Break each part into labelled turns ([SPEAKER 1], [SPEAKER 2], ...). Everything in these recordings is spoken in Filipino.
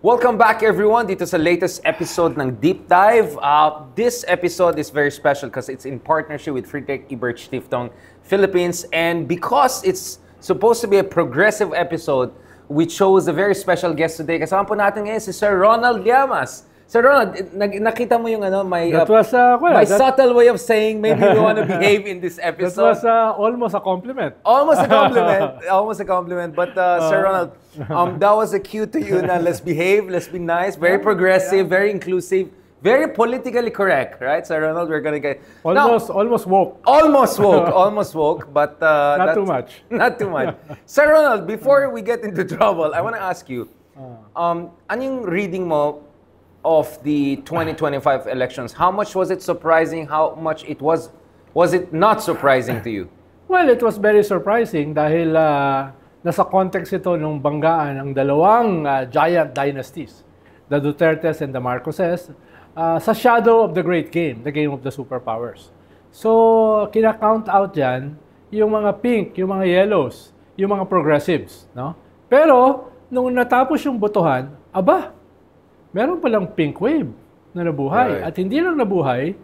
[SPEAKER 1] Welcome back everyone dito sa latest episode ng Deep Dive. This episode is very special because it's in partnership with Friedrich Ebert Stiftung Philippines, and because it's supposed to be a progressive episode, we chose a very special guest today. Kasama po natin ngayon si Sir Ronald Llamas. Sir Ronald, nakita mo yung my subtle way of saying maybe you want to behave in this episode.
[SPEAKER 2] That was almost a compliment.
[SPEAKER 1] Almost a compliment. Almost a compliment. But Sir Ronald, that was a cue to you na let's behave, let's be nice, very progressive, very inclusive, very politically correct, right? Sir Ronald, we're gonna get
[SPEAKER 2] almost woke.
[SPEAKER 1] Almost woke, but
[SPEAKER 2] not too much.
[SPEAKER 1] Not too much. Sir Ronald, before we get into trouble, I want to ask you, anong reading mo of the 2025 elections? How much was it surprising? How much it was it not surprising to you?
[SPEAKER 2] Well, it was very surprising dahil nasa context ito nung banggaan ang dalawang giant dynasties, the Dutertes and the Marcoses, sa shadow of the great game, the game of the superpowers. So, kina-count out yan yung mga pink, yung mga yellows, yung mga progressives, no? Pero, nung natapos yung botohan, meron palang pink wave na nabuhay. Right. At hindi lang nabuhay,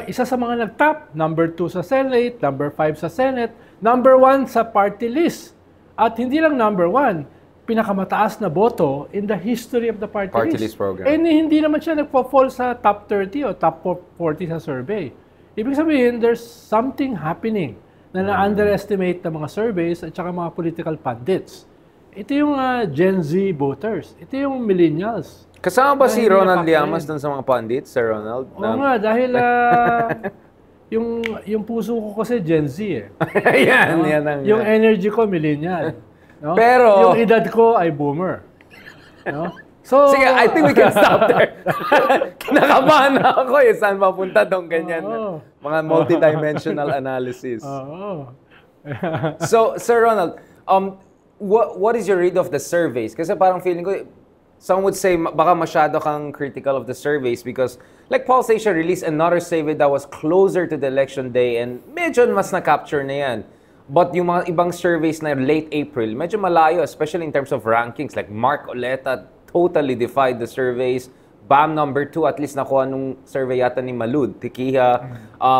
[SPEAKER 2] isa sa mga nag-top, number 2 sa Senate, number 5 sa Senate, number 1 sa party list. At hindi lang number 1, pinakamataas na boto in the history of the party list
[SPEAKER 1] program.
[SPEAKER 2] And hindi naman siya nagpo-fall sa top 30 o top 40 sa survey. Ibig sabihin, there's something happening na na-underestimate ng mga surveys at saka mga political pundits. Ito yung Gen Z voters. Ito yung millennials.
[SPEAKER 1] Kasama ba si Ronald Llamas dun sa mga pundits, Sir Ronald?
[SPEAKER 2] Oo nga, dahil yung puso ko kasi Gen Z eh.
[SPEAKER 1] yan.
[SPEAKER 2] Yung energy ko, millennial. No?
[SPEAKER 1] Pero
[SPEAKER 2] yung edad ko ay boomer. No? So,
[SPEAKER 1] sige, I think we can stop there. Kinakabahan na ako eh. Saan mapunta tong ganyan? Mga multidimensional analysis. So, Sir Ronald, what is your read of the surveys? Kasi parang feeling ko, some would say baka masyado kang critical of the surveys because like Paul Sesha released another survey that was closer to the election day and medyo mas na-capture na yan. But yung mga ibang surveys na late April, medyo malayo, especially in terms of rankings. Like Mark Oleta totally defied the surveys. Bam number 2, at least nakuha nung survey yata ni Malud, Tikiha.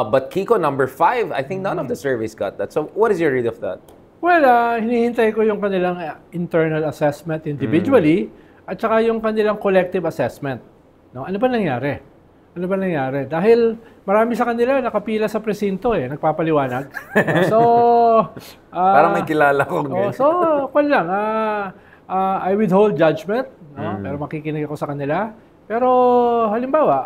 [SPEAKER 1] But Kiko number 5, I think none of the surveys got that. So what is your read of that?
[SPEAKER 2] Well, hinihintay ko yung kanilang internal assessment individually at saka yung kanilang collective assessment. No? Ano ba nangyari? Dahil marami sa kanila nakapila sa presinto nagpapaliwanag. So,
[SPEAKER 1] parang may kilala ko.
[SPEAKER 2] I withhold judgment, no? Pero makikinig ako sa kanila. Pero halimbawa,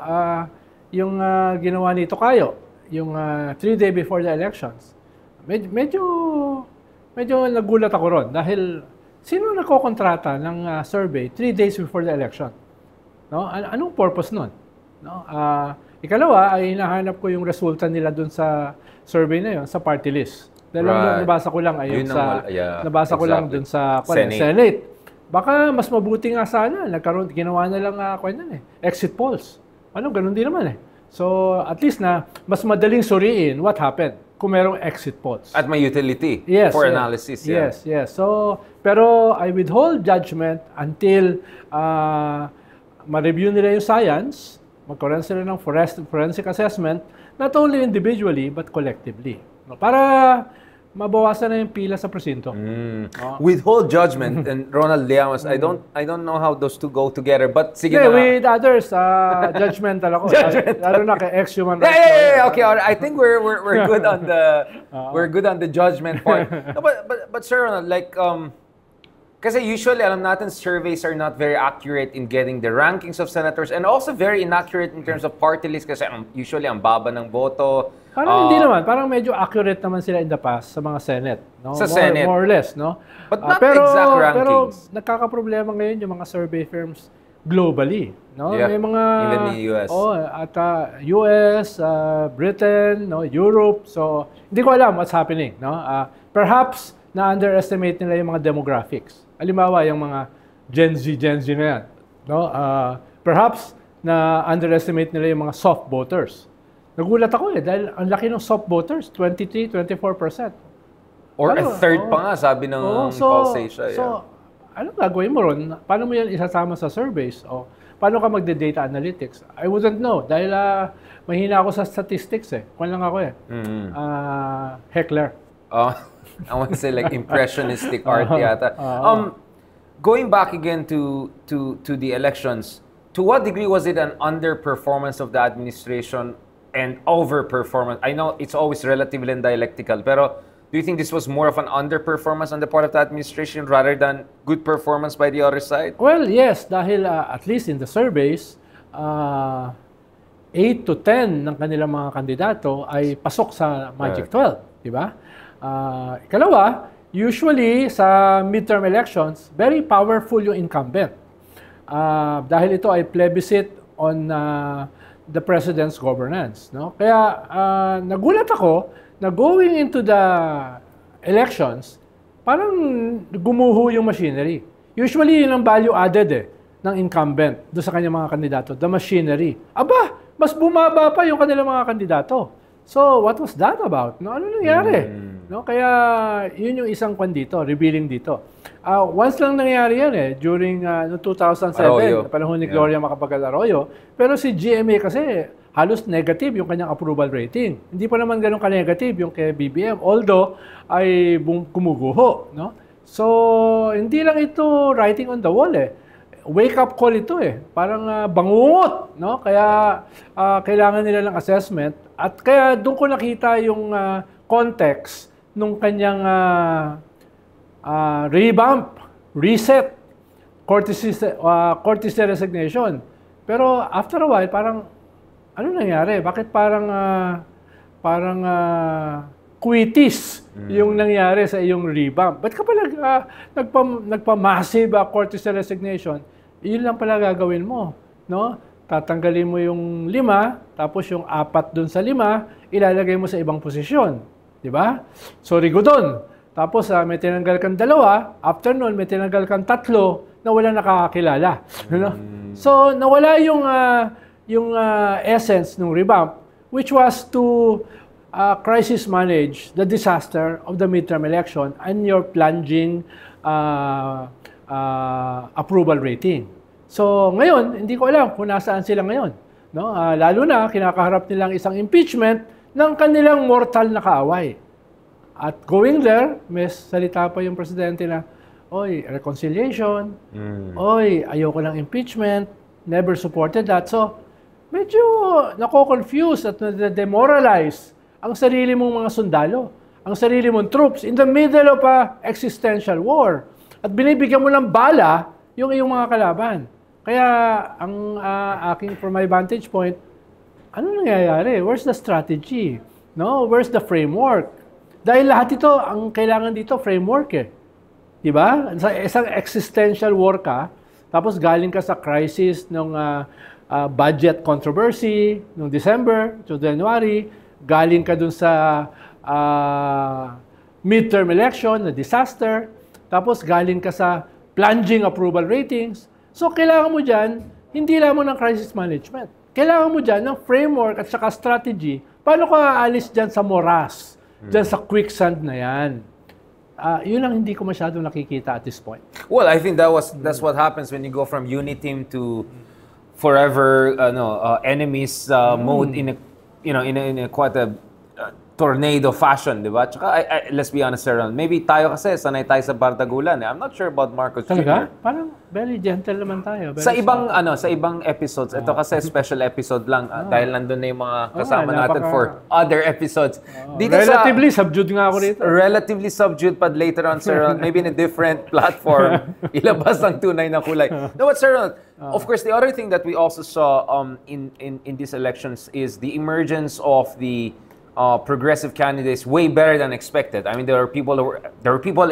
[SPEAKER 2] yung ginawa ni Tocayo, yung 3 days before the elections, medyo nagulat ako ron dahil sino nagkokontrata ng survey 3 days before the election? No? Anong purpose nun? No? Ikalawa, ay hinahanap ko yung resulta nila dun sa survey na yun, sa party list. Dahil nabasa ko lang lang dun sa Senate. Baka mas mabuti nga sana, ginawa na lang exit polls. Ganun din naman So, at least na mas madaling suriin what happened kung merong exit polls.
[SPEAKER 1] At may utility for analysis.
[SPEAKER 2] Yes. So, pero I withhold judgment until ma-review nila yung science, magkaroon sila ng forensic assessment, not only individually, but collectively. Para mabawasan na yung pila sa presinto.
[SPEAKER 1] Withhold judgment and Ronald Llamas, I don't know how those two go together, but sige na.
[SPEAKER 2] With others, judgmental ako. Lalo na kay ex-human rights.
[SPEAKER 1] Yeah. Okay, I think we're good on the judgment part. No, but Sir Ronald, like kasi usually alam natin surveys are not very accurate in getting the rankings of senators and also very inaccurate in terms of party list kasi usually ang baba ng boto.
[SPEAKER 2] Parang hindi naman, parang medyo accurate naman sila in the past sa mga Senate, no?
[SPEAKER 1] Senate.
[SPEAKER 2] More or less, no?
[SPEAKER 1] But not exact rankings.
[SPEAKER 2] Pero nagkakaproblema ngayon yung mga survey firms globally, no?
[SPEAKER 1] Yeah,
[SPEAKER 2] may mga
[SPEAKER 1] even in the US.
[SPEAKER 2] US, Britain, no, Europe. So, hindi ko alam what's happening, no? Perhaps na-underestimate nila yung mga demographics. Halimbawa, yung mga Gen Z na yan. No? Perhaps na-underestimate nila yung mga soft voters. Nagulat ako dahil ang laki ng soft voters, 23-24%.
[SPEAKER 1] Or a third pa nga, sabi ng Paul Sesha.
[SPEAKER 2] So, ano gagawin mo ron? Paano mo yan isasama sa surveys? O paano ka magde-data analytics? I wouldn't know dahil mahina ako sa statistics eh. Kung lang ako eh. Heckler.
[SPEAKER 1] I want to say like impressionistic art yata. Going back again to the elections, to what degree was it an underperformance of the administration and overperformance? I know it's always relatively and dialectical, pero do you think this was more of an underperformance on the part of the administration rather than good performance by the other side?
[SPEAKER 2] Well, yes, dahil at least in the surveys, 8 to 10 ng kanilang mga kandidato ay pasok sa Magic 12, di ba? Ikalawa, usually sa midterm elections, very powerful yung incumbent. Dahil ito ay plebiscite on the president's governance. No? Kaya nagulat ako na going into the elections, parang gumuho yung machinery. Usually, yun ang value added ng incumbent doon sa kanyang mga kandidato, the machinery. Aba, mas bumaba pa yung kanilang mga kandidato. So, what was that about? No, ano nangyari? No, kaya yun yung isang kwan dito, revealing dito. Once lang nangyari yan during 2007, na panahon ni Gloria Macapagal-Arroyo. Pero si GMA kasi halos negative yung kanyang approval rating. Hindi pa naman ganun ka-negative yung kay BBM, although ay kumuguho. No? So, hindi lang ito writing on the wall Wake-up call ito Parang bangungot. No? Kaya kailangan nila ng assessment. At kaya doon ko nakita yung context nung kanyang revamp, reset, courtesy resignation. Pero after a while, parang ano nangyari? Bakit parang quitis yung nangyari sa iyong revamp? Ba't ka pala nagpa-massive courtesy resignation? Yun lang pala gagawin mo, no? Tatanggalin mo yung 5, tapos yung 4 dun sa 5, ilalagay mo sa ibang posisyon. Di ba? Sorry ko dun. Tapos may tinanggal kang 2, after nun may tinanggal kang 3 na wala nakakakilala. No? So, nawala yung essence ng revamp, which was to crisis manage the disaster of the midterm election and your plunging approval rating. So, ngayon, hindi ko alam kung nasaan sila ngayon. No? Lalo na, kinakaharap nilang isang impeachment ng kanilang mortal na kaaway. At going there, may salita pa yung presidente na, oy, reconciliation, oy, ayoko ng impeachment, never supported that. So, medyo nako-confuse at na-demoralize ang sarili mong mga sundalo, ang sarili mong troops in the middle of a existential war. At binibigyan mo ng bala yung iyong mga kalaban. Kaya ang from my vantage point, ano nangyayari? Where's the strategy? No, where's the framework? Dahil lahat ito, ang kailangan dito framework Di ba? Sa isang existential war ka, tapos galing ka sa crisis ng budget controversy noong December to January, galing ka dun sa midterm election na disaster, tapos galing ka sa plunging approval ratings. So, kailangan mo dyan, hindi lamang ng crisis management. Kailangan mo dyan ng framework at saka strategy. Paano ka aalis dyan sa moras? Dyan sa quicksand na yan? Yun ang hindi ko masyado nakikita at this point.
[SPEAKER 1] Well, I think that's what happens when you go from uniteam to forever enemies mode in a quite a tornado fashion, di ba? Tsaka, let's be honest, Sir Ron, maybe tayo kasi sanay tayo sa bardagulan. I'm not sure about Marcos
[SPEAKER 2] Talaga?
[SPEAKER 1] Jr.
[SPEAKER 2] Parang very gentle naman tayo.
[SPEAKER 1] Sa ibang episodes, ito kasi special episode lang dahil nandun na yung mga kasama natin for other episodes. Dito
[SPEAKER 2] relatively subdued nga ako dito.
[SPEAKER 1] Relatively subdued, but later on, Sir Ron, maybe in a different platform, ilabas ang tunay na kulay. No, but Sir Ron, of course, the other thing that we also saw in these elections is the emergence of the progressive candidates way better than expected. I mean, there were people,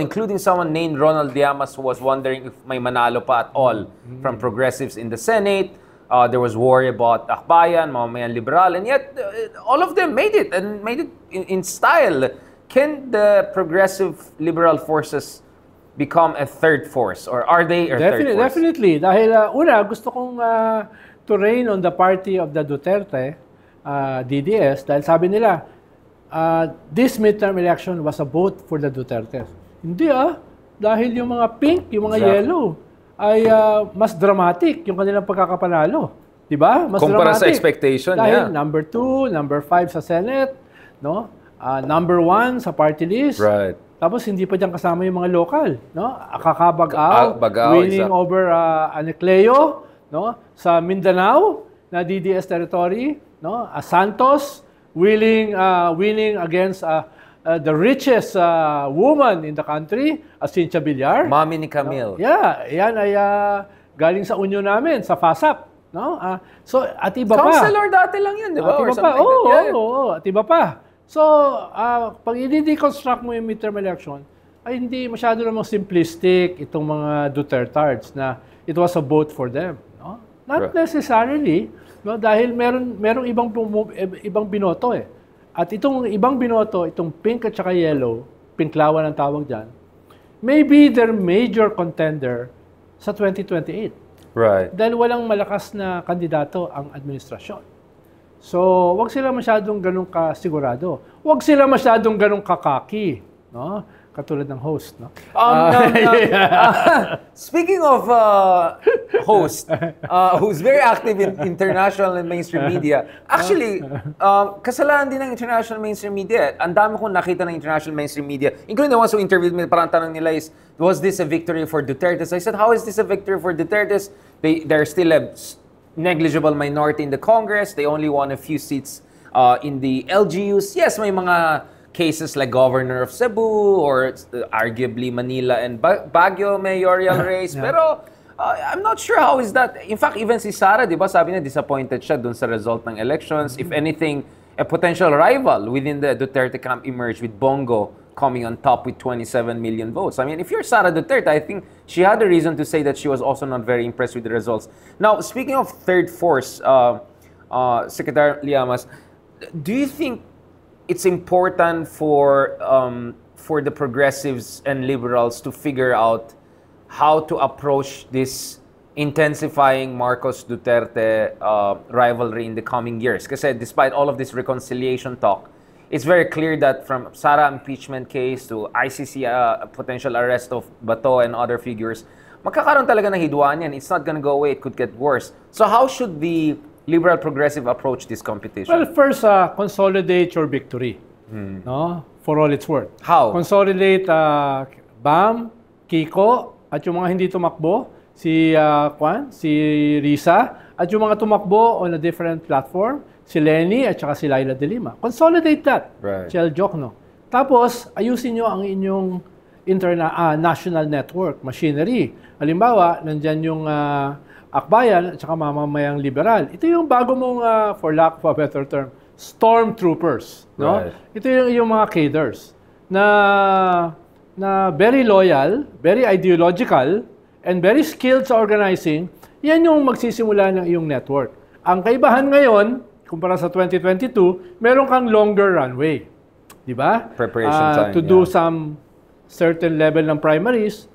[SPEAKER 1] including someone named Ronald Llamas, who was wondering if may manalo pa at all from progressives in the Senate. There was worry about Akbayan, Mamamayang Liberal, and yet all of them made it, and made it in style. Can the progressive liberal forces become a third force, or are they a third force?
[SPEAKER 2] Definitely. Dahil una, gusto kong to reign on the party of the Duterte, DDS, dahil sabi nila, this midterm election was a vote for the Duterte. Hindi dahil yung mga pink, yung mga yellow, ay mas dramatic yung kanilang pagkakapanalo. Diba? Mas
[SPEAKER 1] Kumpara sa
[SPEAKER 2] dramatic.
[SPEAKER 1] expectation,
[SPEAKER 2] dahil number 2, number 5 sa Senate, no? Number 1 sa party list.
[SPEAKER 1] Right.
[SPEAKER 2] Tapos hindi pa diyan kasama yung mga local, no? Kakabagaw, winning over Anecleo, no? Sa Mindanao na DDS territory, no? Santos winning against the richest woman in the country, Cynthia Villar.
[SPEAKER 1] Mami ni Camille.
[SPEAKER 2] No? Yeah, yan ay galing sa unyo namin, sa FASAP. No? So, at iba pa.
[SPEAKER 1] Councilor dati lang yun, di ba?
[SPEAKER 2] At iba pa. Oo, at iba pa. So, pag i-deconstruct mo yung midterm election, ay hindi masyado namang simplistic itong mga Dutertards na it was a vote for them. No? Not necessarily, no? Dahil merong ibang binoto eh. At itong ibang binoto, itong pink at saka yellow, pinklawan ang tawag dyan, maybe their major contender sa 2028.
[SPEAKER 1] Right.
[SPEAKER 2] Dahil walang malakas na kandidato ang administrasyon. So, wag sila masyadong ganun kasigurado. Wag sila masyadong ganun kakaki. No? Katulad ng host, no?
[SPEAKER 1] Speaking of host, who's very active in international and mainstream media, actually, kasalanan din ng international mainstream media. Ang dami kong nakita ng international mainstream media, including the ones who interviewed me, parang tanong nila is, was this a victory for Duterte? I said, how is this a victory for Duterte? They're still a negligible minority in the Congress. They only won a few seats in the LGUs. Yes, may mga cases like Governor of Cebu or arguably Manila and Baguio mayoral race. Pero I'm not sure how is that. In fact, even si Sara, di ba, sabi niya disappointed siya dun sa result ng elections. If anything, a potential rival within the Duterte camp emerged with Bongo coming on top with 27 million votes. I mean, if you're Sara Duterte, I think she had a reason to say that she was also not very impressed with the results. Now, speaking of third force, Secretary Llamas, do you think it's important for the progressives and liberals to figure out how to approach this intensifying Marcos Duterte rivalry in the coming years? Kasi despite all of this reconciliation talk, it's very clear that from Sara impeachment case to ICC potential arrest of Bato and other figures, magkakaroon talaga ng hidwaan yan. It's not gonna go away. It could get worse. So how should the liberal progressive approach this competition?
[SPEAKER 2] Well, first, consolidate your victory, no? For all it's worth.
[SPEAKER 1] How?
[SPEAKER 2] Consolidate Bam, Kiko, at yung mga hindi tumakbo, si Risa, at yung mga tumakbo on a different platform, si Lenny at saka si Laila de Lima. Consolidate that.
[SPEAKER 1] Right.
[SPEAKER 2] Chel Jokno. Tapos, ayusin nyo ang inyong national network, machinery. Halimbawa, nandyan yung Akbayan at saka mamamayang liberal. Ito yung bago mong, for lack of a better term, stormtroopers. No?
[SPEAKER 1] Right.
[SPEAKER 2] Ito yung mga cadres na very loyal, very ideological, and very skilled sa organizing. Yan yung magsisimula ng iyong network. Ang kaibahan ngayon, kumpara sa 2022, meron kang longer runway. Di ba?
[SPEAKER 1] Preparation time.
[SPEAKER 2] To do some certain level ng primaries,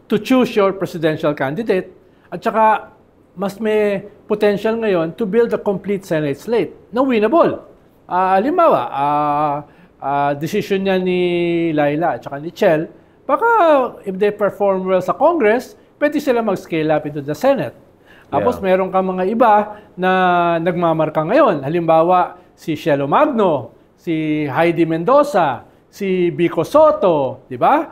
[SPEAKER 2] to choose your presidential candidate, at saka, mas may potential ngayon to build a complete Senate slate na winnable. Halimbawa, decision niya ni Laila at saka ni Chel, baka if they perform well sa Congress, pwede sila mag-scale up into the Senate. Tapos meron kang mga iba na nagmamarka ngayon. Halimbawa, si Shelo Magno, si Heidi Mendoza, si Vico Soto, di ba?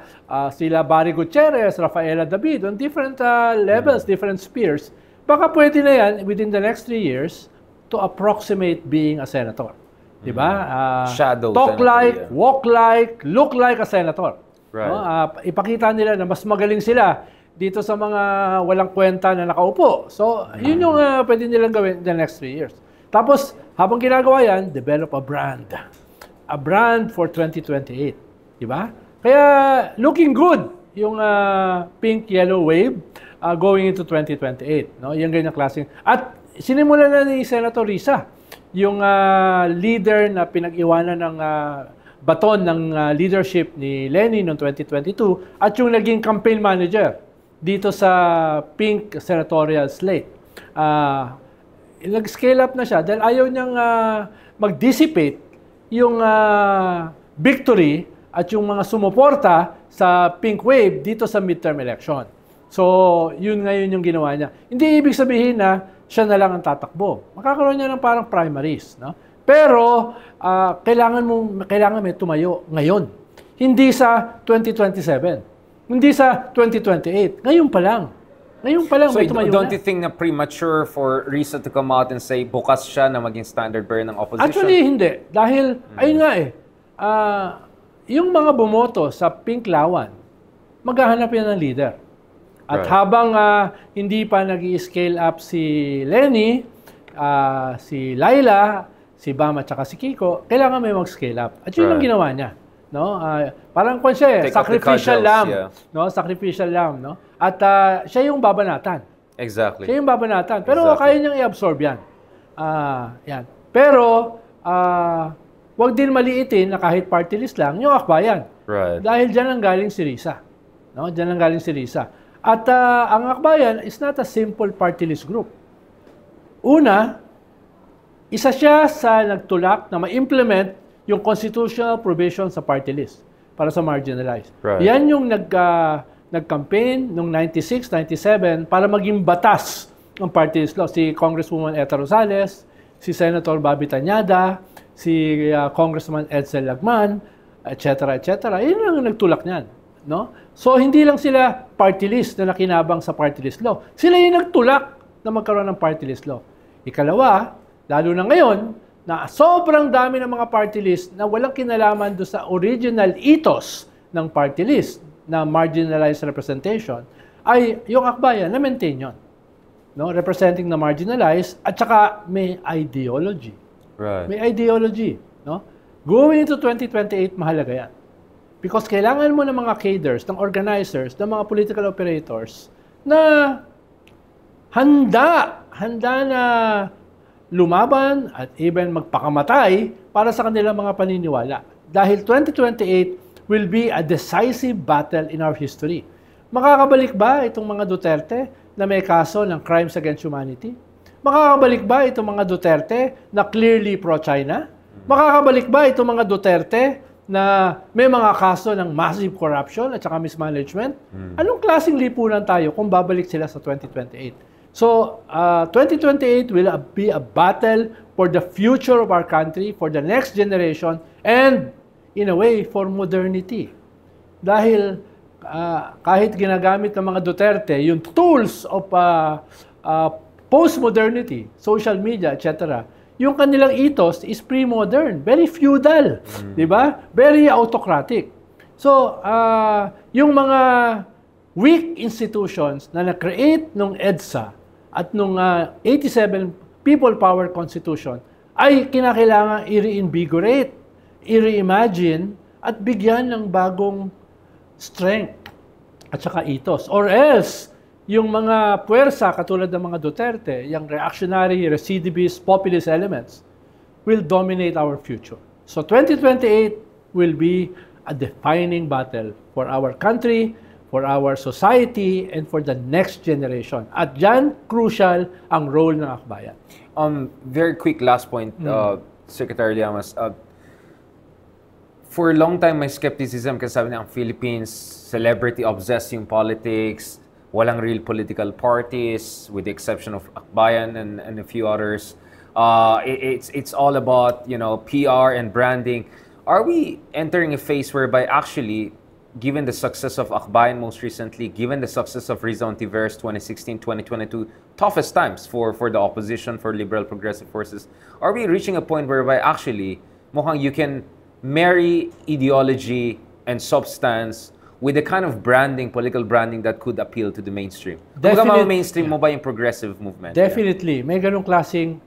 [SPEAKER 2] Sila Barry Gutierrez, Rafaela David, on different levels, different spheres. Baka pwede na yan within the next 3 years to approximate being a senator. Di ba?
[SPEAKER 1] Shadow
[SPEAKER 2] talk
[SPEAKER 1] senator,
[SPEAKER 2] like, walk like, look like a senator.
[SPEAKER 1] Right.
[SPEAKER 2] No? Ipakita nila na mas magaling sila dito sa mga walang kwenta na nakaupo. So, yun yung pwede nilang gawin in the next 3 years. Tapos, habang ginagawa yan, develop a brand. A brand for 2028. Diba? Kaya, looking good yung pink-yellow wave going into 2028. No? Yung ganyang klaseng. At sinimulan na ni Senator Risa, yung leader na pinag-iwanan ng baton ng leadership ni Lenny noong 2022 at yung naging campaign manager dito sa pink senatorial slate. Nag-scale up na siya dahil ayaw niyang mag-dissipate yung victory at yung mga sumuporta sa pink wave dito sa midterm election. So, yun ngayon yung ginawa niya. Hindi ibig sabihin na siya na lang ang tatakbo. Makakaroon niya ng parang primaries, no? Pero kailangan may tumayo ngayon. Hindi sa 2027. Hindi sa 2028. Ngayon pa lang. Ngayon pa lang
[SPEAKER 1] So,
[SPEAKER 2] may tumayo
[SPEAKER 1] don't
[SPEAKER 2] na.
[SPEAKER 1] you think na premature for Risa to come out and say bukas siya na maging standard bearer ng opposition?
[SPEAKER 2] Actually, hindi. Dahil, ayun nga yung mga bumoto sa Pink Lawan, maghahanap yan ng leader. At
[SPEAKER 1] Right.
[SPEAKER 2] habang hindi pa nag-i-scale up si Lenny, si Laila, si Bam at saka si Kiko, kailangan may mag-scale up. At yun ang
[SPEAKER 1] Right.
[SPEAKER 2] ginawa niya. No? Parang kung siya,
[SPEAKER 1] Take off the
[SPEAKER 2] sacrificial
[SPEAKER 1] cudgels,
[SPEAKER 2] lamb.
[SPEAKER 1] yeah.
[SPEAKER 2] No? Sacrificial lamb. No? At siya yung babanatan.
[SPEAKER 1] Exactly.
[SPEAKER 2] Siya yung babanatan. Pero
[SPEAKER 1] Exactly.
[SPEAKER 2] kaya niyang i-absorb yan. Yan. Pero, wag din maliitin na kahit party list lang, yung akbayan.
[SPEAKER 1] Right.
[SPEAKER 2] Dahil dyan ang galing si Risa. No? Dyan ang galing si Risa. At ang akbayan is not a simple party list group. Una, isa siya sa nagtulak na ma-implement yung constitutional provision sa party list para sa marginalized.
[SPEAKER 1] Right.
[SPEAKER 2] Yan yung nag-campaign noong 96, 97 para maging batas ng party list law. Si Congresswoman Eta Rosales, si Senator Bobby Tañada, si Congressman Edsel Lagman, etc. etc. Yun ang nagtulak niyan. No? So, hindi lang sila party list na nakinabang sa party list law. Sila yung nagtulak na magkaroon ng party list law. Ikalawa, lalo na ngayon, na sobrang dami ng mga party list na walang kinalaman doon sa original ethos ng party list na marginalized representation, ay yung akbayan na maintain yun. No? Representing the marginalized at saka may ideology.
[SPEAKER 1] Right.
[SPEAKER 2] May ideology. No? Going into 2028, mahalaga yan. Because kailangan mo ng mga cadres, ng organizers, ng mga political operators na handa na lumaban at even magpakamatay para sa kanilang mga paniniwala. Dahil 2028 will be a decisive battle in our history. Makakabalik ba itong mga Duterte na may kaso ng crimes against humanity? Makakabalik ba itong mga Duterte na clearly pro-China? Makakabalik ba itong mga Duterte na may mga kaso ng massive corruption at saka mismanagement? Anong klaseng lipunan tayo kung babalik sila sa 2028? So, 2028 will be a battle for the future of our country, for the next generation, and in a way, for modernity. Dahil kahit ginagamit ng mga Duterte, yung tools of post-modernity, social media, etc., yung kanilang ethos is pre-modern, very feudal, di ba? Very autocratic. So, yung mga weak institutions na na-create nung EDSA at nung 87 People Power Constitution ay kinakailangan i-reinvigorate, i-reimagine, at bigyan ng bagong strength at saka ethos. Or else, yung mga puwersa katulad ng mga Duterte, yung reactionary, recidivist, populist elements will dominate our future. So 2028 will be a defining battle for our country, for our society, and for the next generation. At dyan, crucial ang role ng akbayan.
[SPEAKER 1] Very quick last point, Secretary Llamas. For a long time, may skepticism kasi sabi niya ang Philippines, celebrity-obsessed yung politics, walang real political parties, with the exception of Akbayan and a few others. It's all about, PR and branding. Are we entering a phase whereby actually, given the success of Akbayan most recently, given the success of Rizal Ontiveros 2016, 2022, toughest times for the opposition, for liberal progressive forces, are we reaching a point whereby actually, mukhang you can marry ideology and substance with the kind of branding, political branding that could appeal to the mainstream? Kumbaga mainstream mo ba yung progressive movement?
[SPEAKER 2] Definitely. May ganong klaseng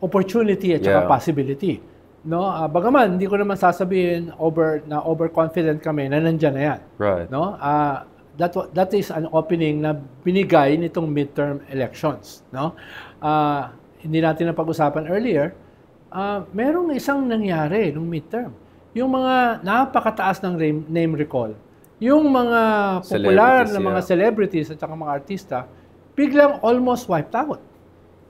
[SPEAKER 2] opportunity at saka possibility. No? Bagaman, hindi ko naman sasabihin overconfident kami na nandyan na yan.
[SPEAKER 1] Right.
[SPEAKER 2] No? That is an opening na binigay nitong midterm elections. No? Hindi natin napag-usapan earlier, merong isang nangyari nung midterm. Yung mga napakataas ng name recall, yung mga popular na mga celebrities at saka mga artista, biglang almost wiped out.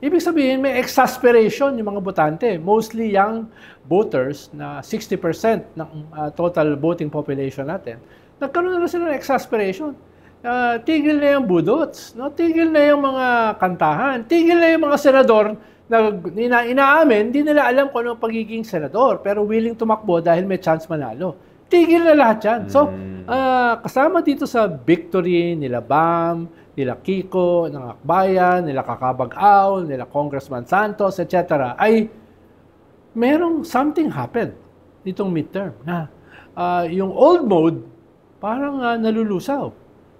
[SPEAKER 2] Ibig sabihin, may exasperation yung mga botante. Mostly young voters na 60% ng total voting population natin. Nagkaroon na sila ng exasperation. Tigil na yung budots, no? Tigil na yung mga kantahan, tigil na yung mga senador na inaamin, hindi nila alam kung ano ang pagiging senador, pero willing tumakbo dahil may chance manalo. Tigil na lahat yan. So, kasama dito sa victory nila Bam, nila Kiko, ng Akbayan, nila Kakabag-Aw, nila Congressman Santos, etc. ay merong something happened nitong midterm na yung old mode parang nalulusaw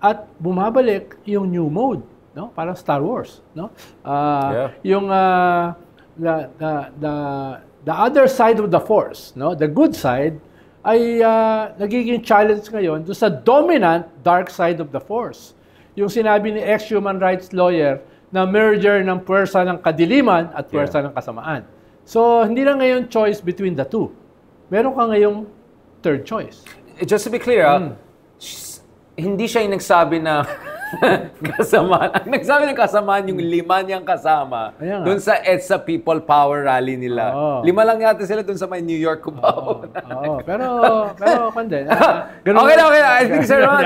[SPEAKER 2] at bumabalik yung new mode, no? Parang Star Wars, no? Yung the other side of the force, no? The good side ay nagiging challenge ngayon doon sa dominant dark side of the force. Yung sinabi ni ex-human rights lawyer na merger ng puwersa ng kadiliman at puwersa ng kasamaan. So, hindi lang ngayon choice between the two. Meron ka ngayong third choice.
[SPEAKER 1] Just to be clear, hindi siya yung nagsabi na kasamaan. Ang nagsabi ng kasamaan yung 5 niyang kasama doon sa EDSA People Power Rally nila. 5 lang yata sila doon sa may New York Cubao.
[SPEAKER 2] Pero kande.
[SPEAKER 1] Okay. I think, Sir Ron,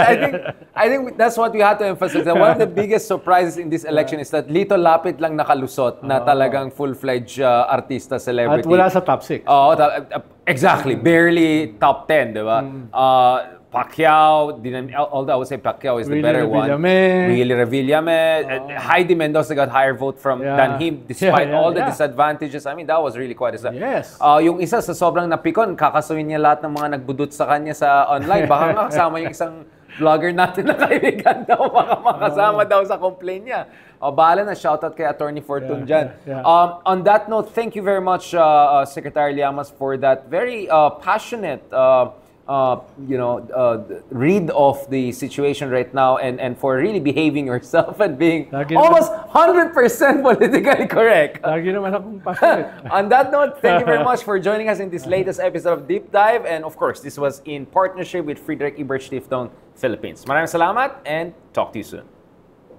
[SPEAKER 1] I think that's what we have to emphasize. That one of the biggest surprises in this election is that Lito Lapid lang nakalusot na talagang full-fledged artista, celebrity.
[SPEAKER 2] At wala sa top 6.
[SPEAKER 1] Exactly. Barely top 10, di ba? Pacquiao, although I would say Pacquiao is the better one. Willie Revillame. Heidi Mendoza got higher vote than him despite all the disadvantages. I mean, that was really quite a...
[SPEAKER 2] Yes.
[SPEAKER 1] Yung isa sa sobrang napikon, kakasuhin niya lahat ng mga nagbudot sa kanya sa online. Baka nga kasama yung isang vlogger natin na kaibigan daw, baka makasama daw sa complaint niya. Bahala na, shoutout kay Attorney Fortune dyan. On that note, thank you very much, Secretary Llamas, for that very passionate read of the situation right now and for really behaving yourself and being almost 100% politically correct.
[SPEAKER 2] Lagi naman akong passionate.
[SPEAKER 1] On that note, thank you very much for joining us in this latest episode of Deep Dive. And of course, this was in partnership with Friedrich Ebert Stiftung Philippines. Maraming salamat and talk to you soon.